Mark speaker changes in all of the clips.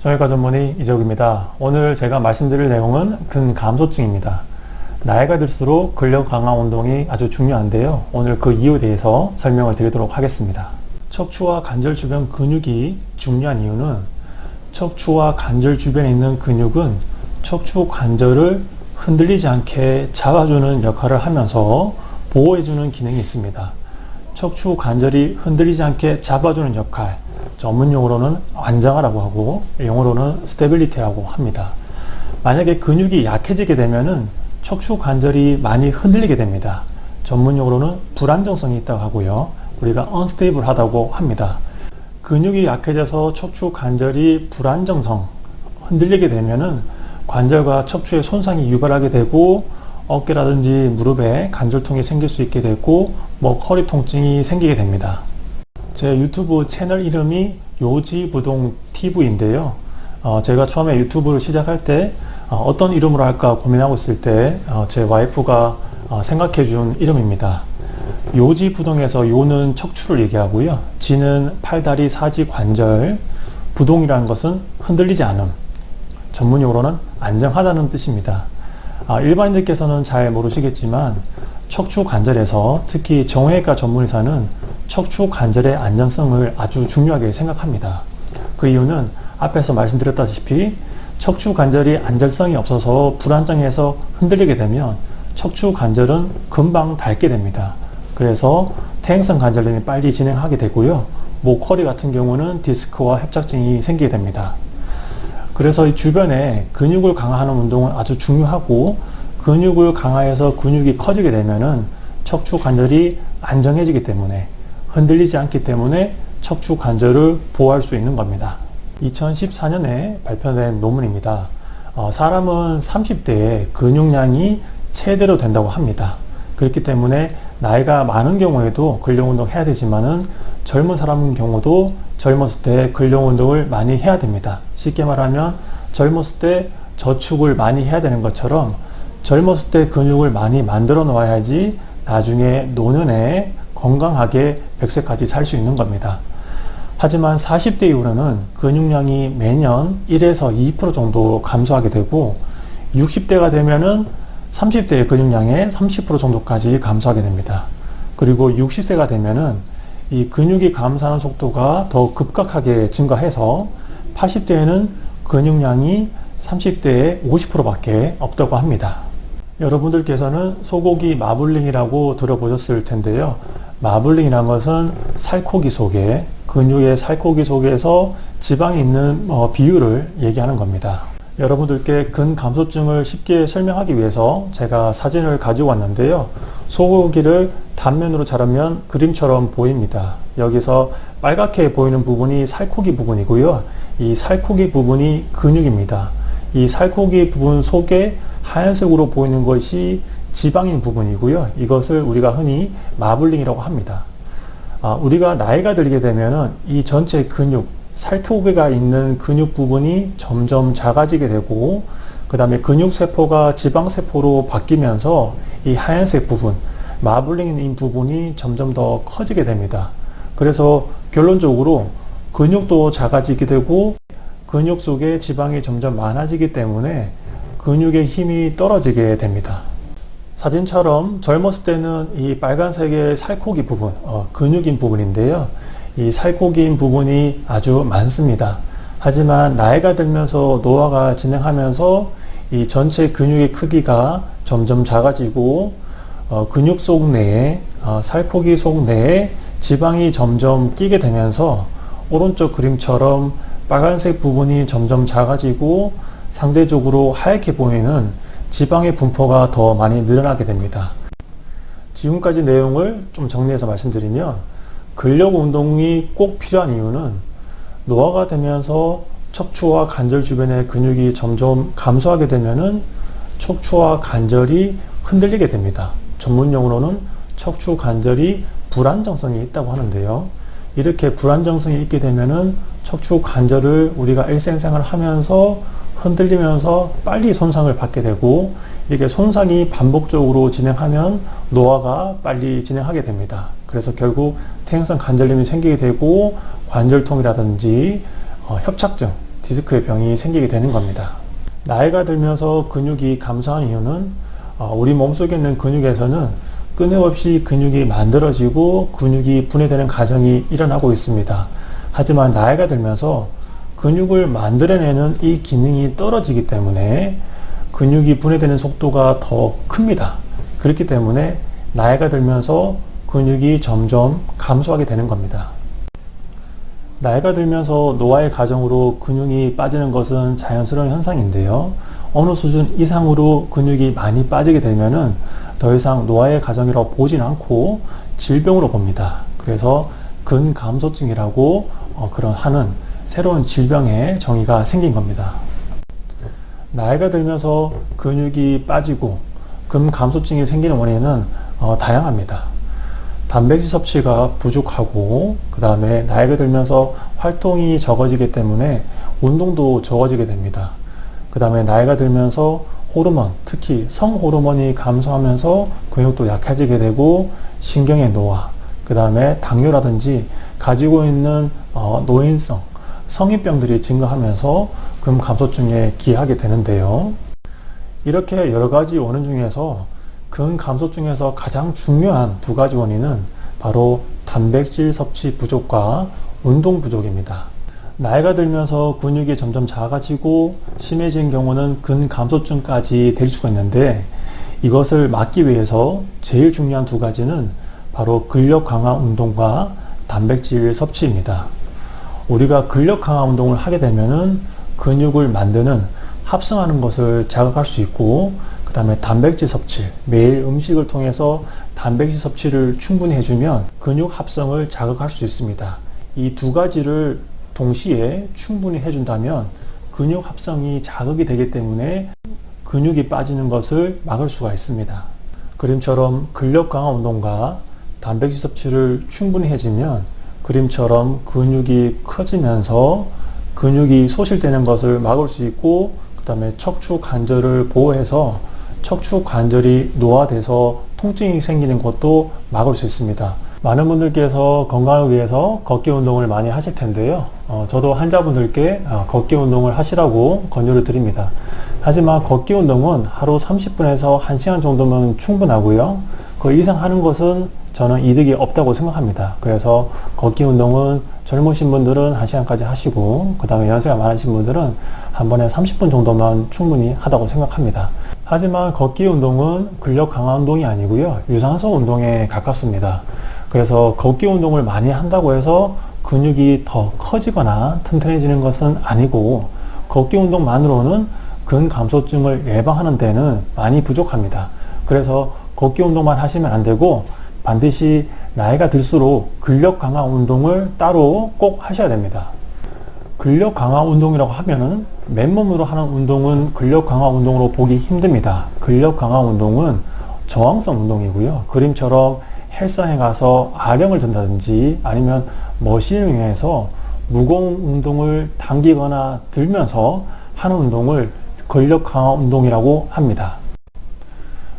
Speaker 1: 정형외과 전문의 이재욱입니다. 오늘 제가 말씀드릴 내용은 근감소증입니다. 나이가 들수록 근력 강화 운동이 아주 중요한데요. 오늘 그 이유에 대해서 설명을 드리도록 하겠습니다. 척추와 관절 주변 근육이 중요한 이유는 척추와 관절 주변에 있는 근육은 척추 관절을 흔들리지 않게 잡아주는 역할을 하면서 보호해주는 기능이 있습니다. 척추 관절이 흔들리지 않게 잡아주는 역할, 전문용어로는 안정화라고 하고 영어로는 스테빌리티라고 합니다. 만약에 근육이 약해지게 되면은 척추 관절이 많이 흔들리게 됩니다. 전문용어로는 불안정성이 있다고 하고요. 우리가 unstable하다고 합니다. 근육이 약해져서 척추 관절이 불안정성, 흔들리게 되면은 관절과 척추에 손상이 유발하게 되고 어깨라든지 무릎에 관절통이 생길 수 있게 되고 허리 통증이 생기게 됩니다. 제 유튜브 채널 이름이 요지부동 TV인데요. 제가 처음에 유튜브를 시작할 때 어떤 이름으로 할까 고민하고 있을 때 제 와이프가 생각해 준 이름입니다. 요지부동에서 요는 척추를 얘기하고요. 지는 팔다리 사지 관절, 부동이라는 것은 흔들리지 않음, 전문용어로는 안정하다는 뜻입니다. 일반인들께서는 잘 모르시겠지만 척추 관절에서 특히 정형외과 전문의사는 척추 관절의 안정성을 아주 중요하게 생각합니다. 그 이유는 앞에서 말씀드렸다시피 척추 관절이 안정성이 없어서 불안정해서 흔들리게 되면 척추 관절은 금방 닳게 됩니다. 그래서 퇴행성 관절염이 빨리 진행하게 되고요. 목, 허리 같은 경우는 디스크와 협착증이 생기게 됩니다. 그래서 이 주변에 근육을 강화하는 운동은 아주 중요하고 근육을 강화해서 근육이 커지게 되면은 척추 관절이 안정해지기 때문에 흔들리지 않기 때문에 척추 관절을 보호할 수 있는 겁니다. 2014년에 발표된 논문입니다. 사람은 30대에 근육량이 최대로 된다고 합니다. 그렇기 때문에 나이가 많은 경우에도 근력 운동 해야 되지만은 젊은 사람인 경우도 젊었을 때 근력 운동을 많이 해야 됩니다. 쉽게 말하면 젊었을 때 저축을 많이 해야 되는 것처럼 젊었을 때 근육을 많이 만들어 놓아야지 나중에 노년에 건강하게 100세까지 살 수 있는 겁니다. 하지만 40대 이후로는 근육량이 매년 1에서 2% 정도 감소하게 되고 60대가 되면은 30대의 근육량의 30% 정도까지 감소하게 됩니다. 그리고 60세가 되면은 이 근육이 감소하는 속도가 더 급격하게 증가해서 80대에는 근육량이 30대의 50%밖에 없다고 합니다. 여러분들께서는 소고기 마블링이라고 들어보셨을 텐데요. 마블링이라는 것은 살코기 속에, 근육의 살코기 속에서 지방이 있는 비율을 얘기하는 겁니다. 여러분들께 근감소증을 쉽게 설명하기 위해서 제가 사진을 가지고 왔는데요. 소고기를 단면으로 자르면 그림처럼 보입니다. 여기서 빨갛게 보이는 부분이 살코기 부분이고요. 이 살코기 부분이 근육입니다. 이 살코기 부분 속에 하얀색으로 보이는 것이 지방인 부분이고요. 이것을 우리가 흔히 마블링이라고 합니다. 우리가 나이가 들게 되면 이 전체 근육, 살코기가 있는 근육 부분이 점점 작아지게 되고 그 다음에 근육세포가 지방세포로 바뀌면서 이 하얀색 부분, 마블링인 부분이 점점 더 커지게 됩니다. 그래서 결론적으로 근육도 작아지게 되고 근육 속에 지방이 점점 많아지기 때문에 근육의 힘이 떨어지게 됩니다. 사진처럼 젊었을 때는 이 빨간색의 살코기 부분, 근육인 부분인데요. 이 살코기인 부분이 아주 많습니다. 하지만 나이가 들면서 노화가 진행하면서 이 전체 근육의 크기가 점점 작아지고 근육 속 내에, 살코기 속 내에 지방이 점점 끼게 되면서 오른쪽 그림처럼 빨간색 부분이 점점 작아지고 상대적으로 하얗게 보이는 지방의 분포가 더 많이 늘어나게 됩니다. 지금까지 내용을 좀 정리해서 말씀드리면 근력 운동이 꼭 필요한 이유는 노화가 되면서 척추와 관절 주변의 근육이 점점 감소하게 되면은 척추와 관절이 흔들리게 됩니다. 전문용어로는 척추 관절이 불안정성이 있다고 하는데요. 이렇게 불안정성이 있게 되면은 척추 관절을 우리가 일생생활 하면서 흔들리면서 빨리 손상을 받게 되고 이게 손상이 반복적으로 진행하면 노화가 빨리 진행하게 됩니다. 그래서 결국 퇴행성 관절염이 생기게 되고 관절통이라든지 협착증, 디스크의 병이 생기게 되는 겁니다. 나이가 들면서 근육이 감소하는 이유는 우리 몸속에 있는 근육에서는 끊임없이 근육이 만들어지고 근육이 분해되는 과정이 일어나고 있습니다. 하지만 나이가 들면서 근육을 만들어내는 이 기능이 떨어지기 때문에 근육이 분해되는 속도가 더 큽니다. 그렇기 때문에 나이가 들면서 근육이 점점 감소하게 되는 겁니다. 나이가 들면서 노화의 과정으로 근육이 빠지는 것은 자연스러운 현상인데요. 어느 수준 이상으로 근육이 많이 빠지게 되면은 더 이상 노화의 과정이라고 보진 않고 질병으로 봅니다. 그래서 근감소증이라고 그런 하는 새로운 질병의 정의가 생긴 겁니다. 나이가 들면서 근육이 빠지고 근감소증이 생기는 원인은 다양합니다. 단백질 섭취가 부족하고 그 다음에 나이가 들면서 활동이 적어지기 때문에 운동도 적어지게 됩니다. 그 다음에 나이가 들면서 호르몬, 특히 성호르몬이 감소하면서 근육도 약해지게 되고 신경의 노화, 그 다음에 당뇨라든지 가지고 있는 노인성, 성인병들이 증가하면서 근감소증에 기하게 되는데요. 이렇게 여러 가지 원인 중에서 근감소증에서 가장 중요한 두 가지 원인은 바로 단백질 섭취 부족과 운동 부족입니다. 나이가 들면서 근육이 점점 작아지고 심해진 경우는 근감소증까지 될 수가 있는데 이것을 막기 위해서 제일 중요한 두 가지는 바로 근력 강화 운동과 단백질 섭취입니다. 우리가 근력 강화 운동을 하게 되면은 근육을 만드는 합성하는 것을 자극할 수 있고 그 다음에 단백질 섭취, 매일 음식을 통해서 단백질 섭취를 충분히 해주면 근육 합성을 자극할 수 있습니다. 이 두 가지를 동시에 충분히 해준다면 근육 합성이 자극이 되기 때문에 근육이 빠지는 것을 막을 수가 있습니다. 그림처럼 근력 강화 운동과 단백질 섭취를 충분히 해주면 그림처럼 근육이 커지면서 근육이 소실되는 것을 막을 수 있고 그 다음에 척추 관절을 보호해서 척추 관절이 노화돼서 통증이 생기는 것도 막을 수 있습니다. 많은 분들께서 건강을 위해서 걷기 운동을 많이 하실 텐데요. 저도 환자분들께 걷기 운동을 하시라고 권유를 드립니다. 하지만 걷기 운동은 하루 30분에서 1시간 정도면 충분하고요. 그 이상 하는 것은 저는 이득이 없다고 생각합니다. 그래서 걷기 운동은 젊으신 분들은 1시간까지 하시고 그 다음에 연세가 많으신 분들은 한 번에 30분 정도만 충분히 하다고 생각합니다. 하지만 걷기 운동은 근력 강화 운동이 아니고요. 유산소 운동에 가깝습니다. 그래서 걷기 운동을 많이 한다고 해서 근육이 더 커지거나 튼튼해지는 것은 아니고 걷기 운동만으로는 근감소증을 예방하는 데는 많이 부족합니다. 그래서 걷기 운동만 하시면 안 되고 반드시 나이가 들수록 근력 강화 운동을 따로 꼭 하셔야 됩니다. 근력 강화 운동이라고 하면은 맨몸으로 하는 운동은 근력 강화 운동으로 보기 힘듭니다. 근력 강화 운동은 저항성 운동이고요. 그림처럼 헬스장에 가서 아령을 든다든지 아니면 머신을 이용해서 무거운 운동을 당기거나 들면서 하는 운동을 근력 강화 운동이라고 합니다.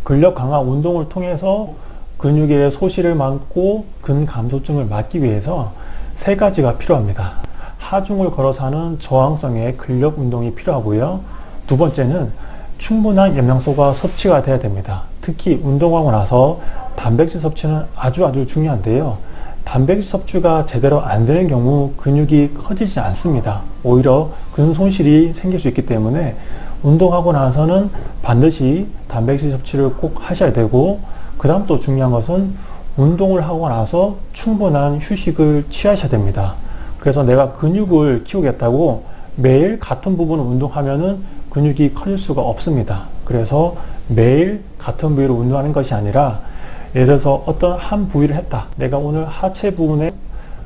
Speaker 1: 근력 강화 운동을 통해서 근육의 소실을 막고 근감소증을 막기 위해서 세 가지가 필요합니다. 하중을 걸어서 하는 저항성의 근력 운동이 필요하고요. 두 번째는 충분한 영양소가 섭취가 돼야 됩니다. 특히 운동하고 나서 단백질 섭취는 아주 중요한데요. 단백질 섭취가 제대로 안 되는 경우 근육이 커지지 않습니다. 오히려 근 손실이 생길 수 있기 때문에 운동하고 나서는 반드시 단백질 섭취를 꼭 하셔야 되고 그 다음 또 중요한 것은 운동을 하고 나서 충분한 휴식을 취하셔야 됩니다. 그래서 내가 근육을 키우겠다고 매일 같은 부분을 운동하면은 근육이 커질 수가 없습니다. 그래서 매일 같은 부위로 운동하는 것이 아니라 예를 들어서 어떤 한 부위를 했다. 내가 오늘 하체 부분에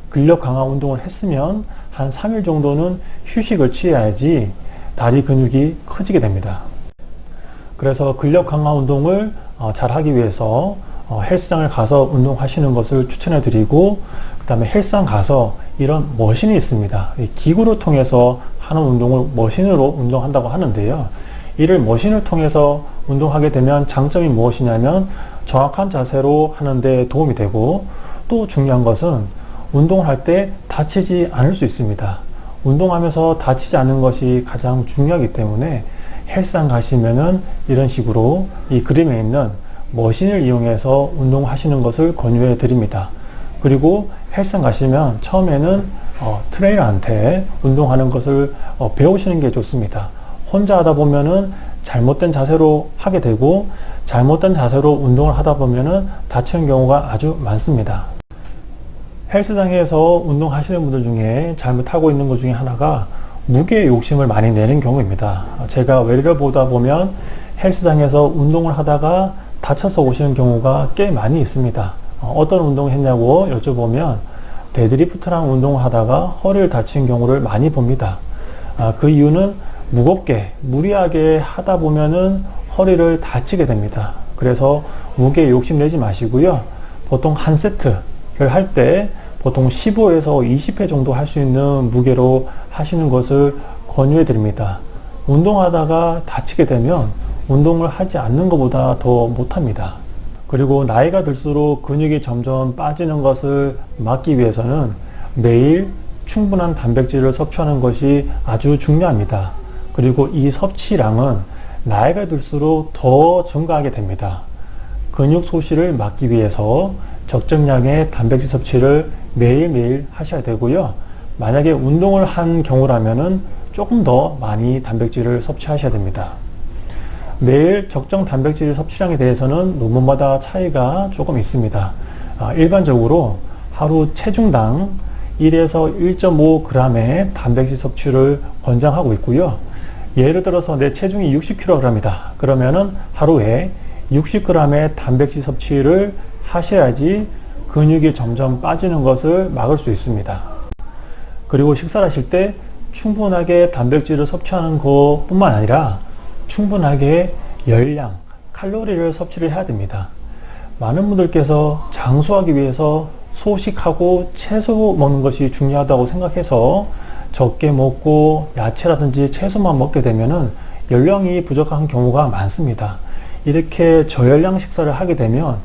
Speaker 1: 근력 강화 운동을 했으면 한 3일 정도는 휴식을 취해야지 다리 근육이 커지게 됩니다. 그래서 근력 강화 운동을 잘 하기 위해서 헬스장을 가서 운동하시는 것을 추천해 드리고 그 다음에 헬스장 가서 이런 머신이 있습니다. 기구를 통해서 하는 운동을 머신으로 운동한다고 하는데요. 이를 머신을 통해서 운동하게 되면 장점이 무엇이냐면 정확한 자세로 하는데 도움이 되고 또 중요한 것은 운동을 할 때 다치지 않을 수 있습니다. 운동하면서 다치지 않는 것이 가장 중요하기 때문에 헬스장 가시면은 이런 식으로 이 그림에 있는 머신을 이용해서 운동하시는 것을 권유해 드립니다. 그리고 헬스장 가시면 처음에는 트레이너한테 운동하는 것을 배우시는 게 좋습니다. 혼자 하다 보면은 잘못된 자세로 하게 되고 잘못된 자세로 운동을 하다 보면은 다치는 경우가 아주 많습니다. 헬스장에서 운동하시는 분들 중에 잘못하고 있는 것 중에 하나가 무게 욕심을 많이 내는 경우입니다. 제가 외래를 보다 보면 헬스장에서 운동을 하다가 다쳐서 오시는 경우가 꽤 많이 있습니다. 어떤 운동을 했냐고 여쭤보면 데드리프트랑 운동을 하다가 허리를 다친 경우를 많이 봅니다. 그 이유는 무겁게 무리하게 하다 보면은 허리를 다치게 됩니다. 그래서 무게 욕심내지 마시고요. 보통 한 세트를 할 때 보통 15에서 20회 정도 할 수 있는 무게로 하시는 것을 권유해 드립니다. 운동하다가 다치게 되면 운동을 하지 않는 것보다 더 못합니다. 그리고 나이가 들수록 근육이 점점 빠지는 것을 막기 위해서는 매일 충분한 단백질을 섭취하는 것이 아주 중요합니다. 그리고 이 섭취량은 나이가 들수록 더 증가하게 됩니다. 근육 소실을 막기 위해서 적정량의 단백질 섭취를 매일매일 하셔야 되고요. 만약에 운동을 한 경우라면은 조금 더 많이 단백질을 섭취하셔야 됩니다. 매일 적정 단백질 섭취량에 대해서는 논문마다 차이가 조금 있습니다. 일반적으로 하루 체중당 1에서 1.5g의 단백질 섭취를 권장하고 있고요. 예를 들어서 내 체중이 60kg이다. 그러면은 하루에 60g의 단백질 섭취를 하셔야지 근육이 점점 빠지는 것을 막을 수 있습니다. 그리고 식사를 하실 때 충분하게 단백질을 섭취하는 것뿐만 아니라 충분하게 열량, 칼로리를 섭취를 해야 됩니다. 많은 분들께서 장수하기 위해서 소식하고 채소 먹는 것이 중요하다고 생각해서 적게 먹고 야채라든지 채소만 먹게 되면은 열량이 부족한 경우가 많습니다. 이렇게 저열량 식사를 하게 되면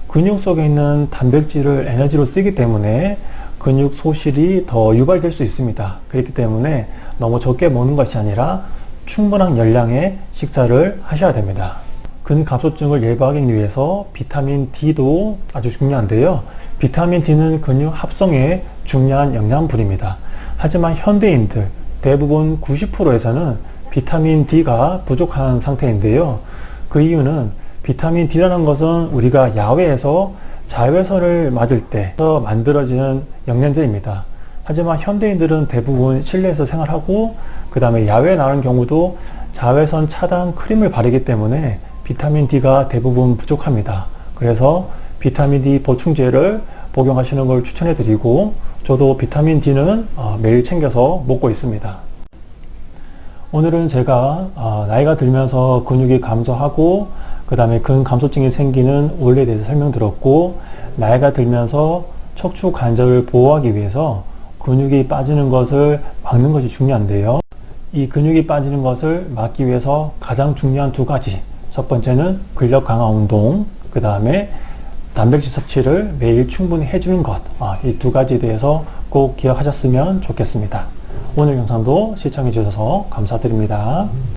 Speaker 1: 근육 속에 있는 단백질을 에너지로 쓰기 때문에 근육 소실이 더 유발될 수 있습니다. 그렇기 때문에 너무 적게 먹는 것이 아니라 충분한 열량의 식사를 하셔야 됩니다. 근감소증을 예방하기 위해서 비타민 D도 아주 중요한데요. 비타민 D는 근육 합성에 중요한 영양분입니다. 하지만 현대인들 대부분 90%에서는 비타민 D가 부족한 상태인데요. 그 이유는 비타민 D라는 것은 우리가 야외에서 자외선을 맞을 때 만들어지는 영양제입니다. 하지만 현대인들은 대부분 실내에서 생활하고 그 다음에 야외에 나오는 경우도 자외선 차단 크림을 바르기 때문에 비타민 D가 대부분 부족합니다. 그래서 비타민 D 보충제를 복용하시는 걸 추천해 드리고 저도 비타민 D는 매일 챙겨서 먹고 있습니다. 오늘은 제가 나이가 들면서 근육이 감소하고 그 다음에 근감소증이 생기는 원리에 대해서 설명드렸고 나이가 들면서 척추 관절을 보호하기 위해서 근육이 빠지는 것을 막는 것이 중요한데요. 이 근육이 빠지는 것을 막기 위해서 가장 중요한 두 가지, 첫 번째는 근력 강화 운동, 그 다음에 단백질 섭취를 매일 충분히 해주는 것, 이 두 가지에 대해서 꼭 기억하셨으면 좋겠습니다. 오늘 영상도 시청해 주셔서 감사드립니다.